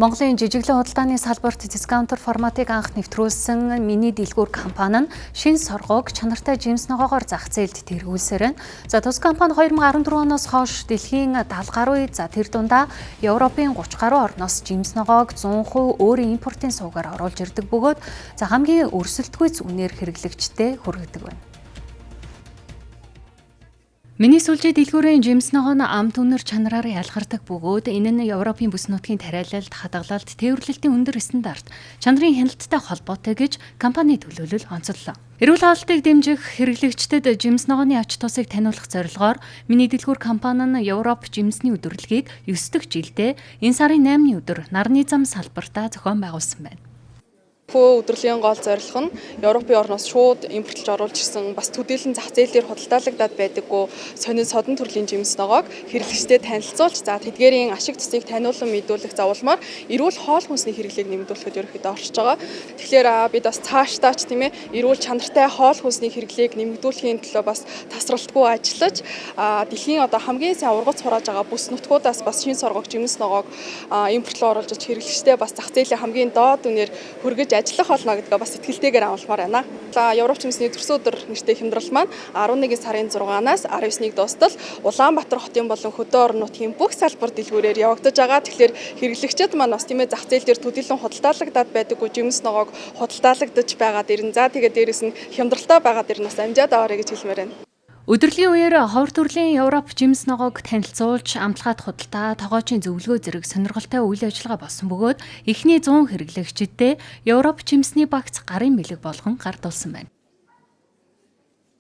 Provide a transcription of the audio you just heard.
Монголын жижиглэн худалдааны салбарт дискаунтер форматыг анх нэвтрүүлсэн миний дэлгүүр компани нь шинэ соргог чанартай жимс ногоогоор зах зээлд тэргүүлсээр нь. Тус компани 2014 оноос хойш дэлхийн 70 гаруй тэр дундаа Европын 30 гаруй орноос жимс ногоог 100% өөрийн импортын суугаар оруулж ирдэг бөгөөд хамгийн өрсөлдөхүйц үнээр хэрэглэгчдэд хүргэдэг байна. Миний сүлжээ дэлгүүрийн жимс ногоо нь амт үнэр чанараар ялгардаг бөгөөд энэ нь Европын бүс нутгийн тариалалд, хадгалалт, тээвэрлэлтийн өндөр стандарт, чанарын хяналттай холбоотой гэж компани төлөөлөл онцоллоо. Эрүүл хаалтыг дэмжих хэрэглэгчдэд жимс ногооны ач тусыг таниулах зорилгоор миний дэлгүүр компани нь Европ жимсний өдрөлгийг 9 дахь жилдээ энэ сарын 8-ны өдөр нарны зам салбартаа зохион байгуулсан байна. Өдрлийн гол зорилго нь Европын орноос шууд импортлж оруулж ирсэн бас төдийлөн зах зээлээр худалдаалагдаад байдаггүй сонин содон төрлийн жимс ногоог хэрэглэгчдэд танилцуулж тэдгээрийн ашиг тусыг таниулан мэдүүлэх завуулмаар эрүүл хоол хүнсний хэрэглээг нэмэгдүүлэхэд ерөөхдөө оршиж байгаа. Тэгэхээр бид бас цаашдаа ч тийм ээ эрүүл чанартай хоол хүнсний хэрэглээг нэмэгдүүлэхийн төлөө бас тасралтгүй ажиллаж дэлхийн хамгийн сайн ургац хурааж байгаа бүс нутгуудаас бас шинэ соргог жимс ногоог импортлоо оруулж хэрэглэгчдэд бас зах зээлийн хамгийн доод үнээр хүргэж ажиллах болно гэдгээ бас итгэлтэйгээр амлахмаар байна. Европ жимсний төрсөн өдөр нэртэй хямдрал маань 11 сарын 6-наас 19-ыг дуустал Улаанбаатар хотын болон хөдөө орон нутгийн бүх салбар дэлгүүрээр явагдаж байгаа. Тэгэхээр хэрэглэгчид маань бас тийм ээ зах зээл дээр төдийлөн худалдаалагдаад байдаггүй жимс ногоог худалдаалагдаж байгаа дэрэн тэгээд дээрэс нь хямдралтай байгаа дэрн бас амжаад аваарэ гэж хэлмээр байна. Өдрлийн үеэр ховор төрлийн Европ жимс ногоог танилцуулж, амтлагаад худалдаа, тогоочийн зөвлөгөө зэрэг сонирхолтой үйл ажиллагаа болсон бөгөөд эхний 100 хэрэглэгчдэд Европ жимсний багц гарын бэлэг болгон гардуулсан байна.